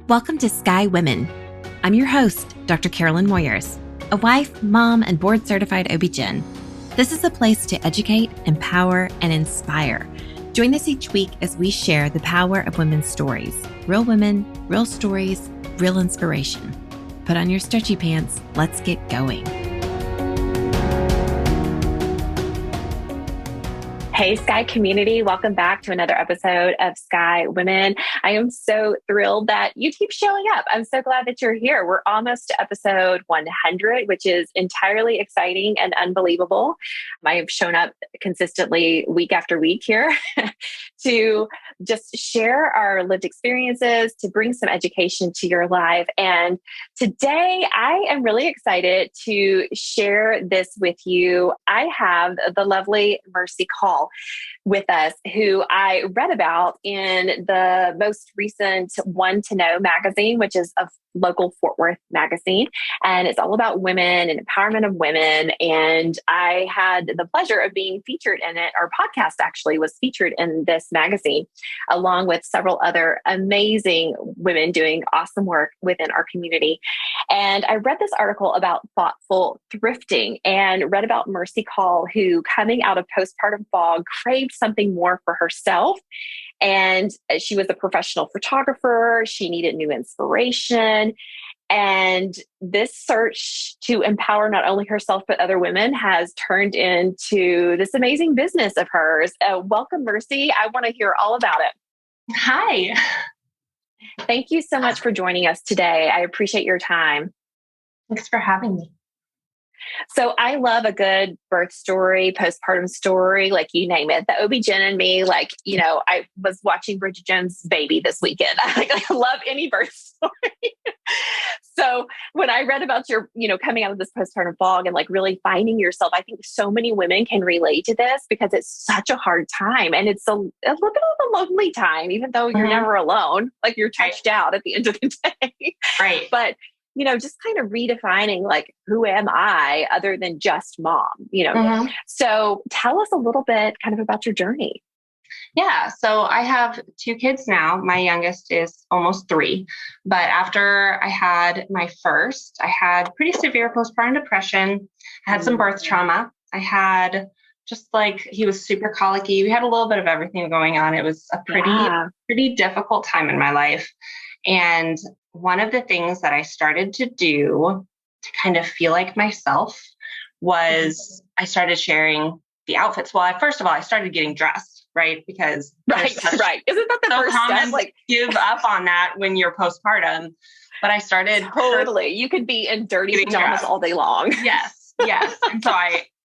Welcome to Sky Women. I'm your host, Dr. Carolyn Moyers, a wife, mom, and board-certified OB-GYN. This is a place to educate, empower, and inspire. Join us each week as we share the power of women's stories. Real women, real stories, real inspiration. Put on your stretchy pants. Let's get going. Hey, Sky community. Welcome back to another episode of Sky Women. I am so thrilled that you keep showing up. I'm so glad that you're here. We're almost to episode 100, which is entirely exciting and unbelievable. I have shown up consistently week after week here to just share our lived experiences, to bring some education to your life. And today I am really excited to share this with you. I have the lovely Mercy Call with us, who I read about in the most recent One to Know magazine, which is a local Fort Worth magazine. And it's all about women and empowerment of women. And I had the pleasure of being featured in it. Our podcast actually was featured in this magazine, along with several other amazing women doing awesome work within our community. And I read this article about thoughtful thrifting and read about Mercy Call, who coming out of postpartum fog craved something more for herself. And she was a professional photographer. She needed new inspiration. And this search to empower not only herself, but other women has turned into this amazing business of hers. Welcome, Mercy. I want to hear all about it. Hi. Thank you so much for joining us today. I appreciate your time. Thanks for having me. So I love a good birth story, postpartum story, like you name it. The OB-GYN in me, like, you know, I was watching Bridget Jones' Baby this weekend. I love any birth story. So when I read about your, coming out of this postpartum fog and like really finding yourself, I think so many women can relate to this because it's such a hard time. And it's a little bit of a lonely time, even though you're never alone, like you're touched out at the end of the day. Right. But just kind of redefining like, who am I other than just mom, So tell us a little bit kind of about your journey. Yeah. So I have 2 kids now. My youngest is almost 3, but after I had my first, I had pretty severe postpartum depression. I had some birth trauma. I had just like, he was super colicky. We had a little bit of everything going on. It was a pretty difficult time in my life. And one of the things that I started to do to kind of feel like myself was I started sharing the outfits. Well, first of all, I started getting dressed, right? Because right. Isn't that the first step? Like, give up on that when you're postpartum. But I started totally. You could be in dirty pajamas all day long. Yes. And so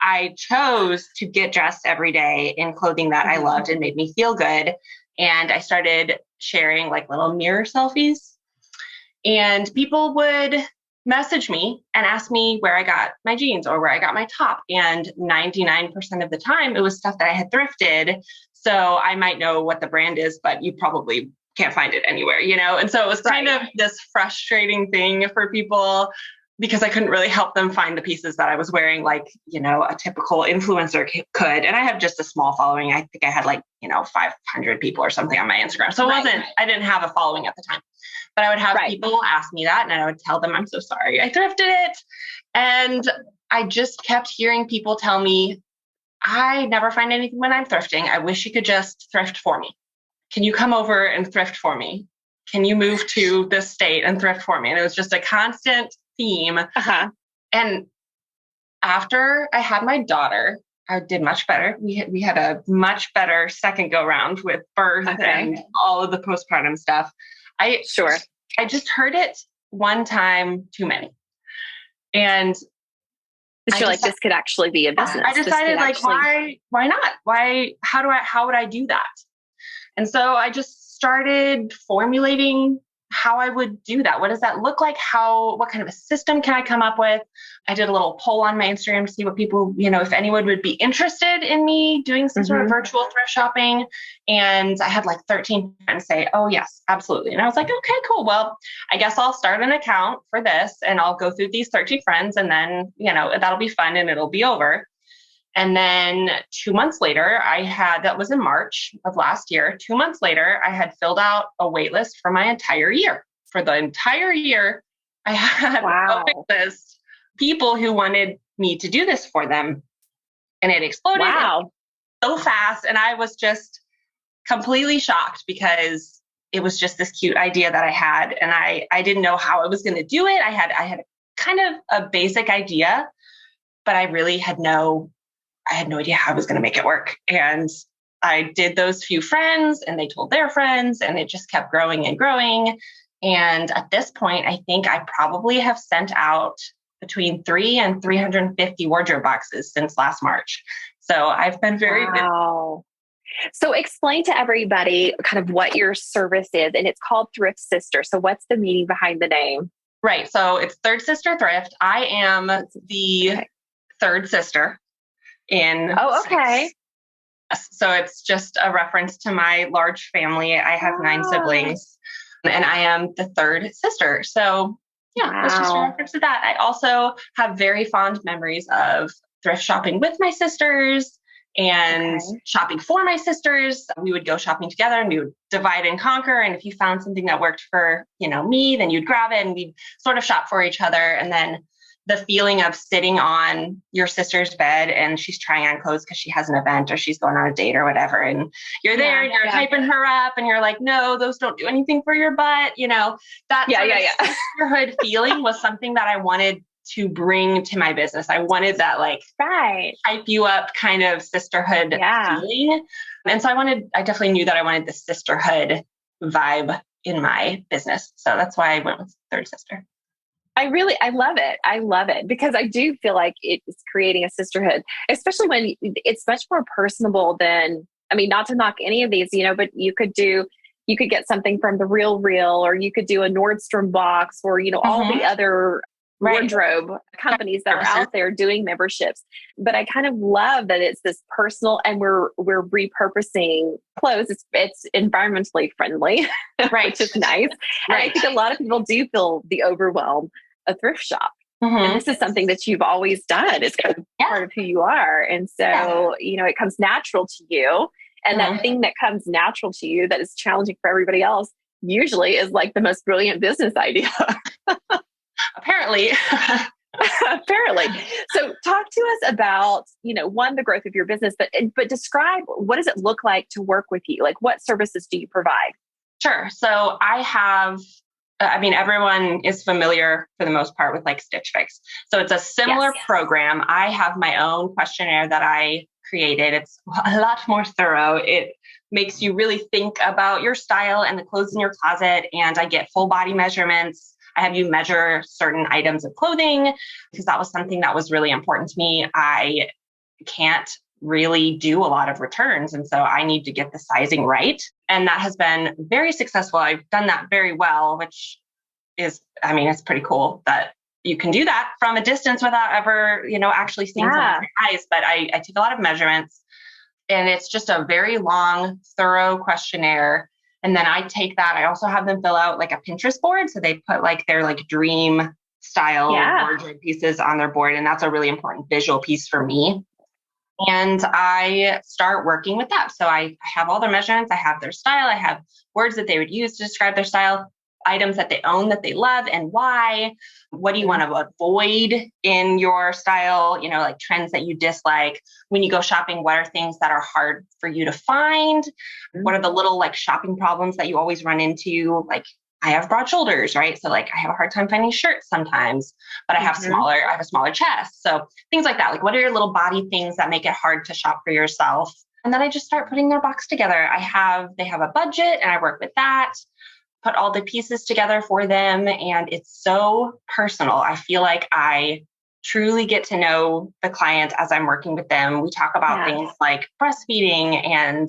I chose to get dressed every day in clothing that I loved and made me feel good. And I started sharing like little mirror selfies. And people would message me and ask me where I got my jeans or where I got my top. And 99% of the time, it was stuff that I had thrifted. So I might know what the brand is, but you probably can't find it anywhere, And so it was kind of this frustrating thing for people because I couldn't really help them find the pieces that I was wearing, like, a typical influencer could. And I have just a small following. I think I had 500 people or something on my Instagram. So I didn't have a following at the time. But I would have people ask me that and I would tell them, I'm so sorry, I thrifted it. And I just kept hearing people tell me, I never find anything when I'm thrifting. I wish you could just thrift for me. Can you come over and thrift for me? Can you move to this state and thrift for me? And it was just a constant theme. And after I had my daughter, I did much better. We had a much better second go round with birth and all of the postpartum stuff. I just heard it one time too many. And I feel like this could actually be a business. I decided why not? How would I do that? And so I just started formulating how I would do that. What does that look like? What kind of a system can I come up with? I did a little poll on my Instagram to see what people, if anyone would be interested in me doing some sort of virtual thrift shopping. And I had 13 friends say, oh yes, absolutely. And I was like, okay, cool. Well, I guess I'll start an account for this and I'll go through these 13 friends and then, that'll be fun and it'll be over. And then 2 months later, that was in March of last year. 2 months later, I had filled out a wait list for my entire year. for the entire year, I had Wow. a list of people who wanted me to do this for them. And it exploded so fast. And I was just completely shocked because it was just this cute idea that I had. And I didn't know how I was going to do it. I had kind of a basic idea, but I really had no idea how I was going to make it work. And I did those few friends and they told their friends and it just kept growing and growing. And at this point, I think I probably have sent out between 3 and 350 wardrobe boxes since last March. So I've been very busy. So explain to everybody kind of what your service is, and it's called Thrift Sister. So what's the meaning behind the name? Right. So it's Third Sister Thrift. I am the third sister in. Oh, okay. So it's just a reference to my large family. I have 9 siblings and I am the third sister. So yeah, it's just a reference to that. I also have very fond memories of thrift shopping with my sisters and shopping for my sisters. We would go shopping together and we would divide and conquer. And if you found something that worked for, me, then you'd grab it and we'd sort of shop for each other. And then the feeling of sitting on your sister's bed and she's trying on clothes because she has an event or she's going on a date or whatever. And you're there and you're hyping her up and you're like, no, those don't do anything for your butt. That sisterhood feeling was something that I wanted to bring to my business. I wanted that hype you up kind of sisterhood feeling. And so I definitely knew that I wanted the sisterhood vibe in my business. So that's why I went with Third Sister. I love it. I love it because I do feel like it's creating a sisterhood, especially when it's much more personable than, not to knock any of these, but you could get something from the Real, or you could do a Nordstrom box or, all the other wardrobe companies that are out there doing memberships. But I kind of love that it's this personal and we're repurposing clothes. It's environmentally friendly, which is nice. And I think a lot of people do feel the overwhelm of thrift shop. And this is something that you've always done. It's kind of part of who you are. And so, it comes natural to you. And that thing that comes natural to you that is challenging for everybody else usually is like the most brilliant business idea. Apparently. Apparently. So talk to us about, one, the growth of your business, but describe what does it look like to work with you? Like what services do you provide? Sure. So I have, everyone is familiar for the most part with Stitch Fix. So it's a similar program. I have my own questionnaire that I created. It's a lot more thorough. It makes you really think about your style and the clothes in your closet. And I get full body measurements. I have you measure certain items of clothing because that was something that was really important to me. I can't really do a lot of returns. And so I need to get the sizing right. And that has been very successful. I've done that very well, which is, it's pretty cool that you can do that from a distance without ever, actually seeing someone with your eyes. But I take a lot of measurements and it's just a very long, thorough questionnaire. And then I take that. I also have them fill out a Pinterest board. So they put their dream style wardrobe pieces on their board. And that's a really important visual piece for me. And I start working with that. So I have all their measurements. I have their style. I have words that they would use to describe their style, items that they own that they love and why. What do you want to avoid in your style? Trends that you dislike. When you go shopping, what are things that are hard for you to find? What are the little shopping problems that you always run into? I have broad shoulders, right? So I have a hard time finding shirts sometimes, but I have a smaller chest. So things like that. What are your little body things that make it hard to shop for yourself? And then I just start putting their box together. They have a budget and I work with that, put all the pieces together for them. And it's so personal. I feel like I truly get to know the client as I'm working with them. We talk about things like breastfeeding and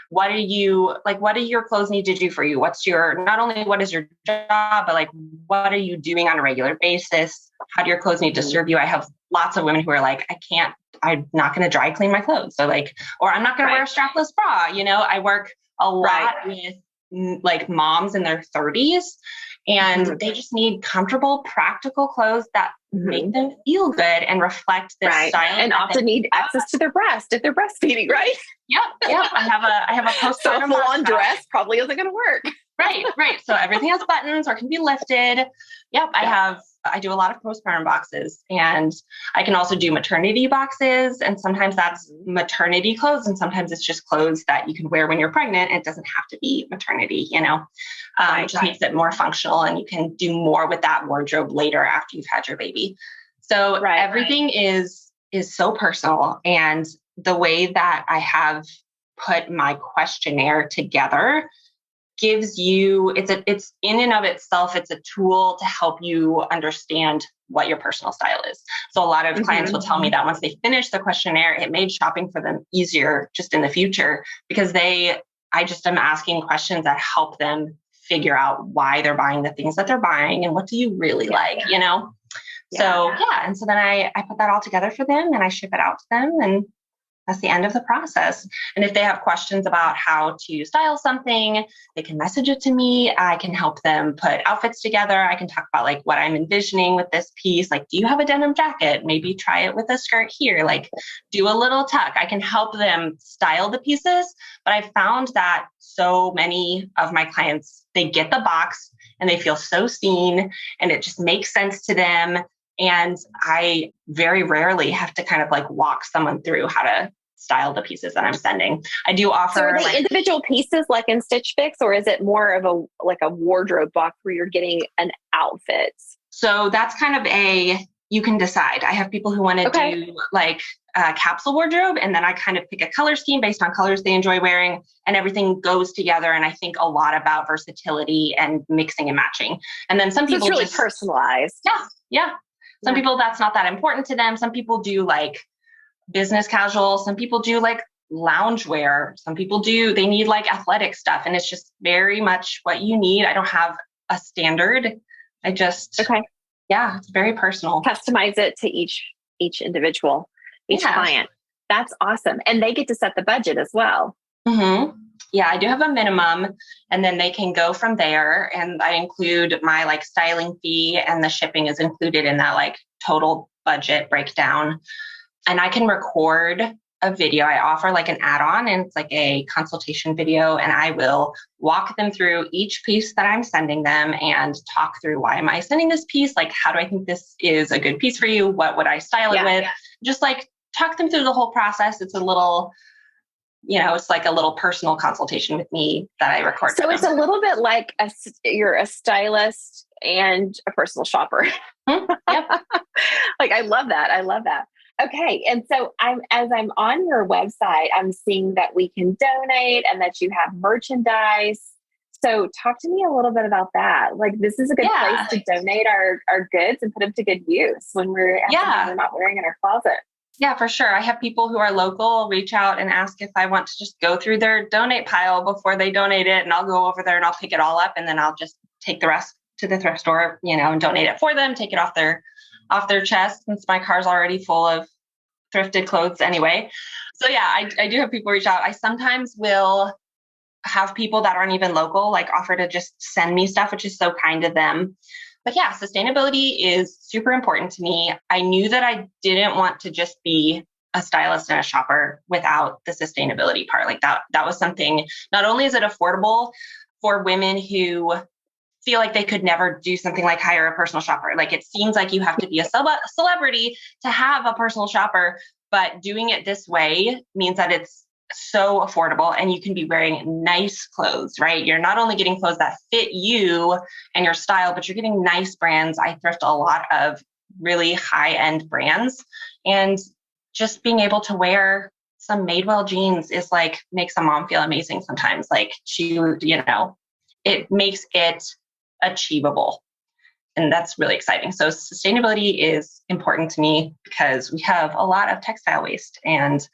what do your clothes need to do for you? Not only what is your job, but what are you doing on a regular basis? How do your clothes need to serve you? I have lots of women who are I'm not going to dry clean my clothes. So or I'm not going to wear a strapless bra. I work a lot with moms in their 30s And they just need comfortable, practical clothes that make them feel good and reflect this style. And often need access to their breast if they're breastfeeding, right? Yep. I have a postpartum so a full-on dress probably isn't going to work. Right. So everything has buttons or can be lifted. I do a lot of postpartum boxes, and I can also do maternity boxes. And sometimes that's maternity clothes, and sometimes it's just clothes that you can wear when you're pregnant. It doesn't have to be maternity, it just makes it more functional, and you can do more with that wardrobe later after you've had your baby. So everything is so personal. And the way that I have put my questionnaire together gives you, it's in and of itself, it's a tool to help you understand what your personal style is. So a lot of clients will tell me that once they finish the questionnaire, it made shopping for them easier just in the future, because I just am asking questions that help them figure out why they're buying the things that they're buying and what do you really like, So and so then I put that all together for them and I ship it out to them, and that's the end of the process. And if they have questions about how to style something, they can message it to me. I can help them put outfits together. I can talk about like what I'm envisioning with this piece. Like, do you have a denim jacket? Maybe try it with a skirt here. Like, do a little tuck. I can help them style the pieces. But I found that so many of my clients, they get the box and they feel so seen and it just makes sense to them. And I very rarely have to kind of like walk someone through how to style the pieces that I'm sending. I do offer. So are they individual pieces like in Stitch Fix, or is it more of a wardrobe box where you're getting an outfit? So that's kind of you can decide. I have people who want to do like a capsule wardrobe, and then I kind of pick a color scheme based on colors they enjoy wearing, and everything goes together. And I think a lot about versatility and mixing and matching. And then some people it's really personalized. Yeah. Some people, that's not that important to them. Some people do like business casual. Some people do like loungewear. Some people they need like athletic stuff. And it's just very much what you need. I don't have a standard. I just, it's very personal. Customize it to each individual, each client. That's awesome. And they get to set the budget as well. Yeah, I do have a minimum, and then they can go from there. And I include my like styling fee, and the shipping is included in that like total budget breakdown. And I can record a video. I offer like an add-on, and it's like a consultation video, and I will walk them through each piece that I'm sending them and talk through, why am I sending this piece? Like, how do I think this is a good piece for you? What would I style it with? Just like talk them through the whole process. It's a little, it's like a little personal consultation with me that I record. So it's a little bit like you're a stylist and a personal shopper. Yep. Like, I love that. Okay. And so as I'm on your website, I'm seeing that we can donate and that you have merchandise. So talk to me a little bit about that. Like, this is a good place to donate our goods and put them to good use when we're not wearing in our closet. Yeah, for sure. I have people who are local reach out and ask if I want to just go through their donate pile before they donate it. And I'll go over there and I'll pick it all up. And then I'll just take the rest to the thrift store, and donate it for them, take it off their chest, since my car's already full of thrifted clothes anyway. So yeah, I do have people reach out. I sometimes will have people that aren't even local, like offer to just send me stuff, which is so kind of them. But yeah, sustainability is super important to me. I knew that I didn't want to just be a stylist and a shopper without the sustainability part. Like that was something, not only is it affordable for women who feel like they could never do something like hire a personal shopper. Like, it seems like you have to be a celebrity to have a personal shopper, but doing it this way means that it's so affordable and you can be wearing nice clothes, right? You're not only getting clothes that fit you and your style, but you're getting nice brands. I thrift a lot of really high-end brands, and just being able to wear some Madewell jeans is like, makes a mom feel amazing sometimes. Like, it makes it achievable. And that's really exciting. So sustainability is important to me because we have a lot of textile waste, and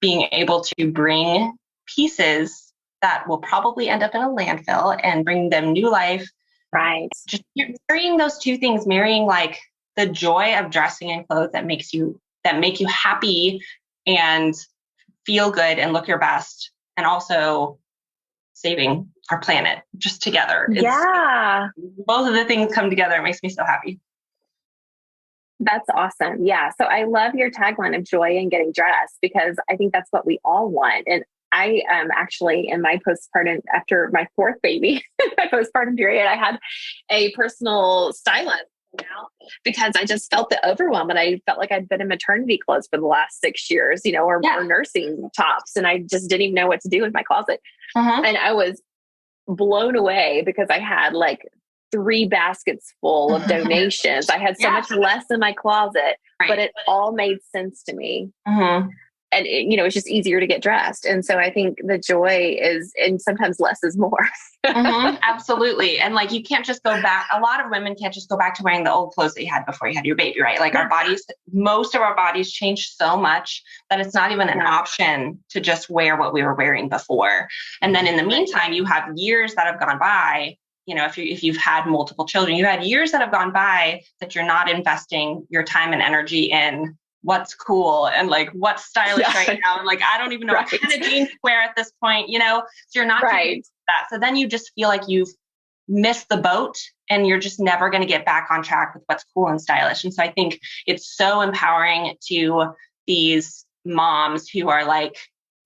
being able to bring pieces that will probably end up in a landfill and bring them new life. Right. Just marrying those two things, marrying like the joy of dressing in clothes that make you happy and feel good and look your best, and also saving our planet just together. Yeah. Both of the things come together. It makes me so happy. That's awesome. Yeah. So I love your tagline of joy in getting dressed, because I think that's what we all want. And I actually, in my postpartum, after my fourth baby, my postpartum period, I had a personal stylist now, because I just felt the overwhelm, and I felt like I'd been in maternity clothes for the last 6 years, or nursing tops. And I just didn't even know what to do with my closet. And I was blown away, because I had like 3 baskets full of donations. I had so much less in my closet, but it all made sense to me. And it's just easier to get dressed. And so I think the joy is, and sometimes less is more. Absolutely. And like, you can't just go back. A lot of women can't just go back to wearing the old clothes that you had before you had your baby, right? Like our bodies, most of our bodies change so much that it's not even an option to just wear what we were wearing before. And then in the meantime, you have years that have gone by. If you've had multiple children, you've had years that have gone by that you're not investing your time and energy in what's cool and like what's stylish right now. And like, I don't even know what kind of jeans to wear at this point, so you're not doing that. So then you just feel like you've missed the boat, and you're just never going to get back on track with what's cool and stylish. And so I think it's so empowering to these moms who are like,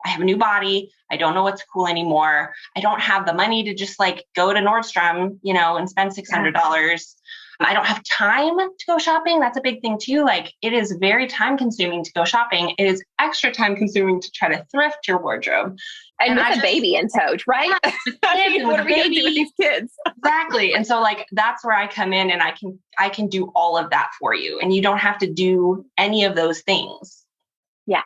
I have a new body. I don't know what's cool anymore. I don't have the money to just like go to Nordstrom, and spend $600. I don't have time to go shopping. That's a big thing too. Like, it is very time consuming to go shopping. It is extra time consuming to try to thrift your wardrobe. And with a baby in tow, right? What are we going to do with these kids? Exactly. And so like, that's where I come in, and I can do all of that for you. And you don't have to do any of those things. Yeah.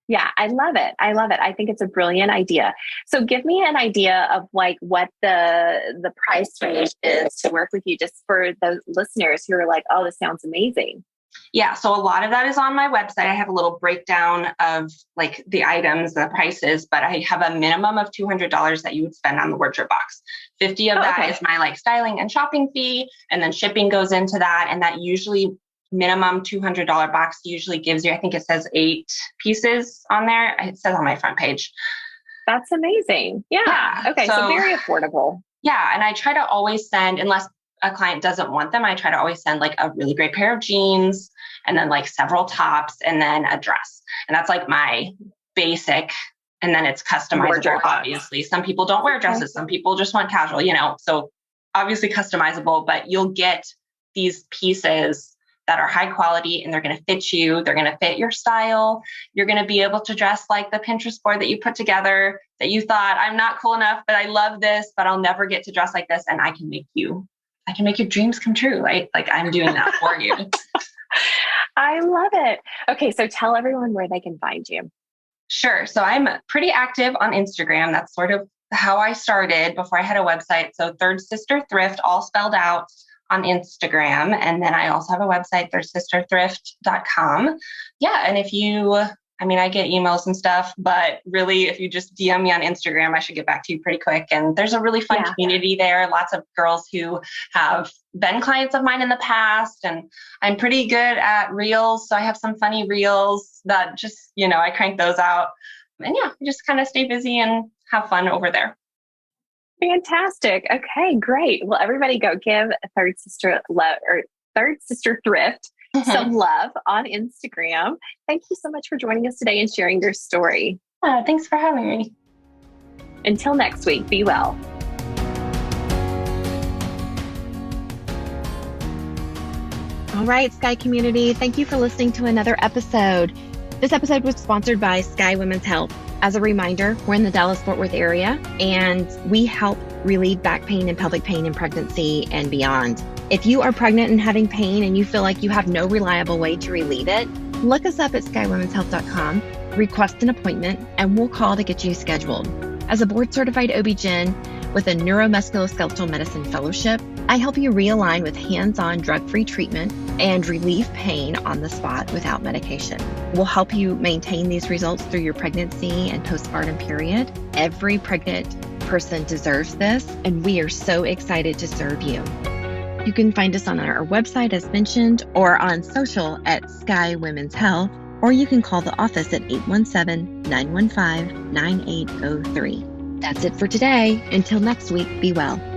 Yeah, I love it. I think it's a brilliant idea. So give me an idea of like what the price range is to work with you, just for those listeners who are like, oh, this sounds amazing. Yeah. So a lot of that is on my website. I have a little breakdown of like the items, the prices, but I have a minimum of $200 that you would spend on the wardrobe box. 50 of that is my like styling and shopping fee. And then shipping goes into that. And that usually minimum $200 box usually gives you, I think it says 8 pieces on there. It says on my front page. That's amazing. Yeah. Okay. So very affordable. Yeah. And I try to always send, unless a client doesn't want them, I try to always send like a really great pair of jeans, and then like several tops, and then a dress. And that's like my basic. And then it's customizable, obviously. Some people don't wear dresses. Some people just want casual, so obviously customizable, but you'll get these pieces that are high quality, and they're going to fit you. They're going to fit your style. You're going to be able to dress like the Pinterest board that you put together, that you thought, I'm not cool enough, but I love this, but I'll never get to dress like this. And I can make your dreams come true, right? Like, I'm doing that for you. I love it. Okay. So tell everyone where they can find you. Sure. So I'm pretty active on Instagram. That's sort of how I started before I had a website. So Third Sister Thrift, all spelled out, on Instagram. And then I also have a website, thirdsisterthrift.com. Yeah. And I get emails and stuff, but really, if you just DM me on Instagram, I should get back to you pretty quick. And there's a really fun community there. Lots of girls who have been clients of mine in the past, and I'm pretty good at reels. So I have some funny reels that just, I crank those out, and just kind of stay busy and have fun over there. Fantastic. Okay, great. Well, everybody go give Third Sister Thrift some love on Instagram. Thank you so much for joining us today and sharing your story. Thanks for having me. Until next week, be well. All right, Sky community, thank you for listening to another episode. This episode was sponsored by Sky Women's Health. As a reminder, we're in the Dallas-Fort Worth area, and we help relieve back pain and pelvic pain in pregnancy and beyond. If you are pregnant and having pain and you feel like you have no reliable way to relieve it, look us up at skywomenshealth.com, request an appointment, and we'll call to get you scheduled. As a board-certified OBGYN with a Neuromusculoskeletal Medicine fellowship, I help you realign with hands-on drug-free treatment and relieve pain on the spot without medication. We'll help you maintain these results through your pregnancy and postpartum period. Every pregnant person deserves this, and we are so excited to serve you. You can find us on our website, as mentioned, or on social at Sky Women's Health, or you can call the office at 817-915-9803. That's it for today. Until next week, be well.